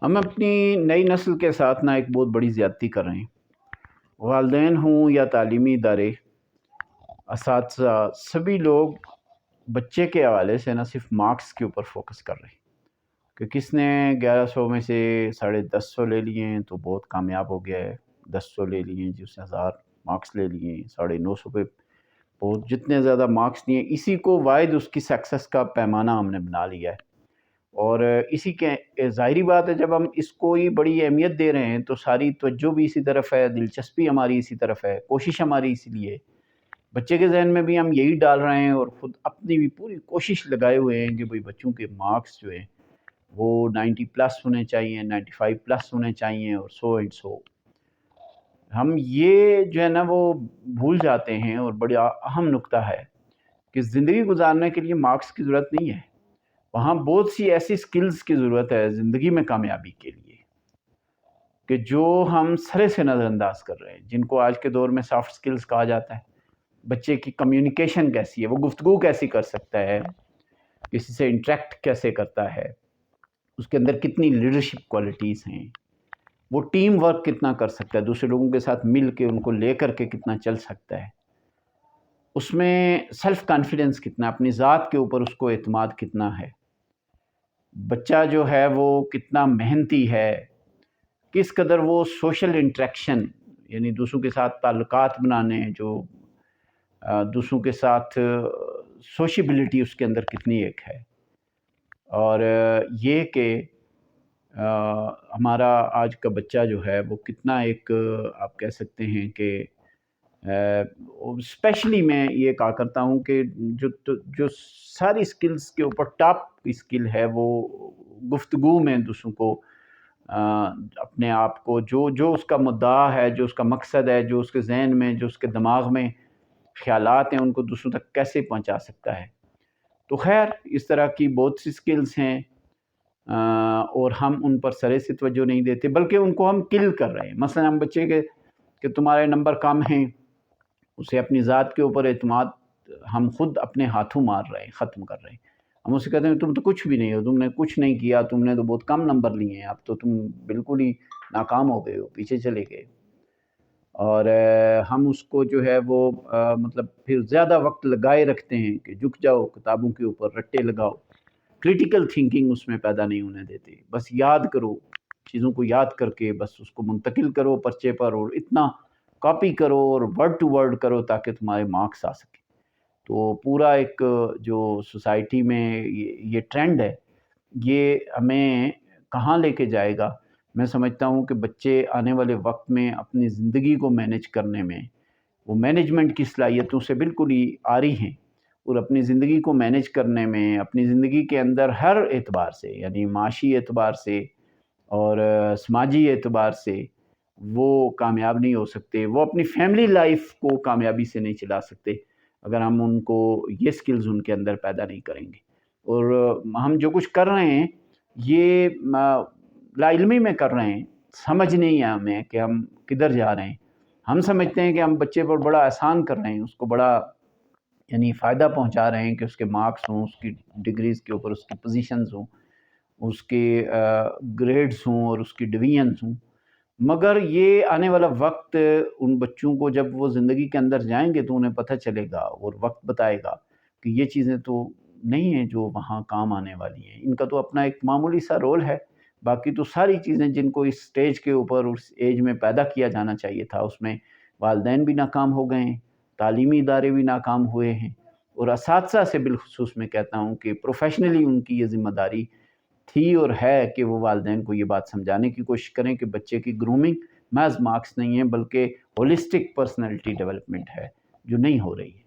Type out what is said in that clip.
ہم اپنی نئی نسل کے ساتھ نا ایک بہت بڑی زیادتی کر رہے ہیں۔ والدین ہوں یا تعلیمی ادارے، اساتذہ، سبھی لوگ بچے کے حوالے سے نہ صرف مارکس کے اوپر فوکس کر رہے ہیں کہ کس نے 1100 میں سے 150 لے لیے ہیں تو بہت کامیاب ہو گیا ہے، 100 لے لیے ہیں جی اس نے 1000 مارکس لے لیے ہیں، 950 پہ بہت جتنے زیادہ مارکس لیے اسی کو واحد اس کی سکسیس کا پیمانہ ہم نے بنا لیا ہے۔ اور اسی کے ظاہری بات ہے جب ہم اس کو ہی بڑی اہمیت دے رہے ہیں تو ساری توجہ بھی اسی طرف ہے، دلچسپی ہماری اسی طرف ہے، کوشش ہماری اسی لیے بچے کے ذہن میں بھی ہم یہی ڈال رہے ہیں اور خود اپنی بھی پوری کوشش لگائے ہوئے ہیں کہ بھئی بچوں کے مارکس جو ہیں وہ 90 پلس ہونے چاہیے، 95 پلس ہونے چاہیے اور سو اینڈ سو۔ ہم یہ جو ہے نا وہ بھول جاتے ہیں، اور بڑا اہم نقطہ ہے کہ زندگی گزارنے کے لیے مارکس کی ضرورت نہیں ہے، وہاں بہت سی ایسی سکلز کی ضرورت ہے زندگی میں کامیابی کے لیے کہ جو ہم سرے سے نظر انداز کر رہے ہیں، جن کو آج کے دور میں سافٹ سکلز کہا جاتا ہے۔ بچے کی کمیونیکیشن کیسی ہے، وہ گفتگو کیسی کر سکتا ہے، کسی سے انٹریکٹ کیسے کرتا ہے، اس کے اندر کتنی لیڈرشپ کوالٹیز ہیں، وہ ٹیم ورک کتنا کر سکتا ہے، دوسرے لوگوں کے ساتھ مل کے ان کو لے کر کے کتنا چل سکتا ہے، اس میں سیلف کانفیڈنس کتنا، اپنی ذات کے اوپر اس کو اعتماد کتنا ہے، بچہ جو ہے وہ کتنا محنتی ہے، کس قدر وہ سوشل انٹریکشن یعنی دوسروں کے ساتھ تعلقات بنانے، جو دوسروں کے ساتھ سوشیبلٹی اس کے اندر کتنی ایک ہے، اور یہ کہ ہمارا آج کا بچہ جو ہے وہ کتنا ایک آپ کہہ سکتے ہیں کہ اسپیشلی میں یہ کہا کرتا ہوں کہ جو ساری سکلز کے اوپر ٹاپ اسکل ہے وہ گفتگو میں دوسروں کو اپنے آپ کو جو اس کا مدعا ہے، جو اس کا مقصد ہے، جو اس کے ذہن میں، جو اس کے دماغ میں خیالات ہیں، ان کو دوسروں تک کیسے پہنچا سکتا ہے۔ تو خیر اس طرح کی بہت سی سکلز ہیں اور ہم ان پر سرے سے توجہ نہیں دیتے بلکہ ان کو ہم کل کر رہے ہیں۔ مثلا ہم بچے کے کہ تمہارے نمبر کم ہیں، اسے اپنی ذات کے اوپر اعتماد ہم خود اپنے ہاتھوں مار رہے ہیں، ختم کر رہے ہیں۔ ہم اسے کہتے ہیں تم تو کچھ بھی نہیں ہو، تم نے کچھ نہیں کیا، تم نے تو بہت کم نمبر لیے ہیں، اب تو تم بالکل ہی ناکام ہو گئے ہو، پیچھے چلے گئے۔ اور ہم اس کو جو ہے وہ مطلب پھر زیادہ وقت لگائے رکھتے ہیں کہ جھک جاؤ کتابوں کے اوپر، رٹے لگاؤ، کریٹیکل تھنکنگ اس میں پیدا نہیں ہونے دیتے، بس یاد کرو، چیزوں کو یاد کر کے بس اس کو منتقل کرو پرچے پر، اور اتنا کاپی کرو اور ورڈ ٹو ورڈ کرو تاکہ تمہارے مارکس آ سکے۔ تو پورا ایک جو سوسائٹی میں یہ ٹرینڈ ہے، یہ ہمیں کہاں لے کے جائے گا؟ میں سمجھتا ہوں کہ بچے آنے والے وقت میں اپنی زندگی کو مینیج کرنے میں، وہ مینجمنٹ کی صلاحیتوں سے بالکل ہی عاری ہیں، اور اپنی زندگی کو مینیج کرنے میں، اپنی زندگی کے اندر ہر اعتبار سے یعنی معاشی اعتبار سے اور سماجی اعتبار سے وہ کامیاب نہیں ہو سکتے، وہ اپنی فیملی لائف کو کامیابی سے نہیں چلا سکتے اگر ہم ان کو یہ سکلز ان کے اندر پیدا نہیں کریں گے۔ اور ہم جو کچھ کر رہے ہیں یہ لا علمی میں کر رہے ہیں، سمجھ نہیں ہے ہمیں کہ ہم کدھر جا رہے ہیں۔ ہم سمجھتے ہیں کہ ہم بچے پر بڑا احسان کر رہے ہیں، اس کو بڑا یعنی فائدہ پہنچا رہے ہیں کہ اس کے مارکس ہوں، اس کی ڈگریز کے اوپر اس کی پوزیشنز ہوں، اس کے گریڈز ہوں اور اس کی ڈویژنز ہوں، مگر یہ آنے والا وقت ان بچوں کو جب وہ زندگی کے اندر جائیں گے تو انہیں پتہ چلے گا اور وقت بتائے گا کہ یہ چیزیں تو نہیں ہیں جو وہاں کام آنے والی ہیں، ان کا تو اپنا ایک معمولی سا رول ہے، باقی تو ساری چیزیں جن کو اس سٹیج کے اوپر اس ایج میں پیدا کیا جانا چاہیے تھا، اس میں والدین بھی ناکام ہو گئے ہیں، تعلیمی ادارے بھی ناکام ہوئے ہیں، اور اساتذہ سے بالخصوص میں کہتا ہوں کہ پروفیشنلی ان کی یہ ذمہ داری تھی اور ہے کہ وہ والدین کو یہ بات سمجھانے کی کوشش کریں کہ بچے کی گرومنگ محض مارکس نہیں ہے بلکہ ہولسٹک پرسنالٹی ڈیولپمنٹ ہے جو نہیں ہو رہی ہے۔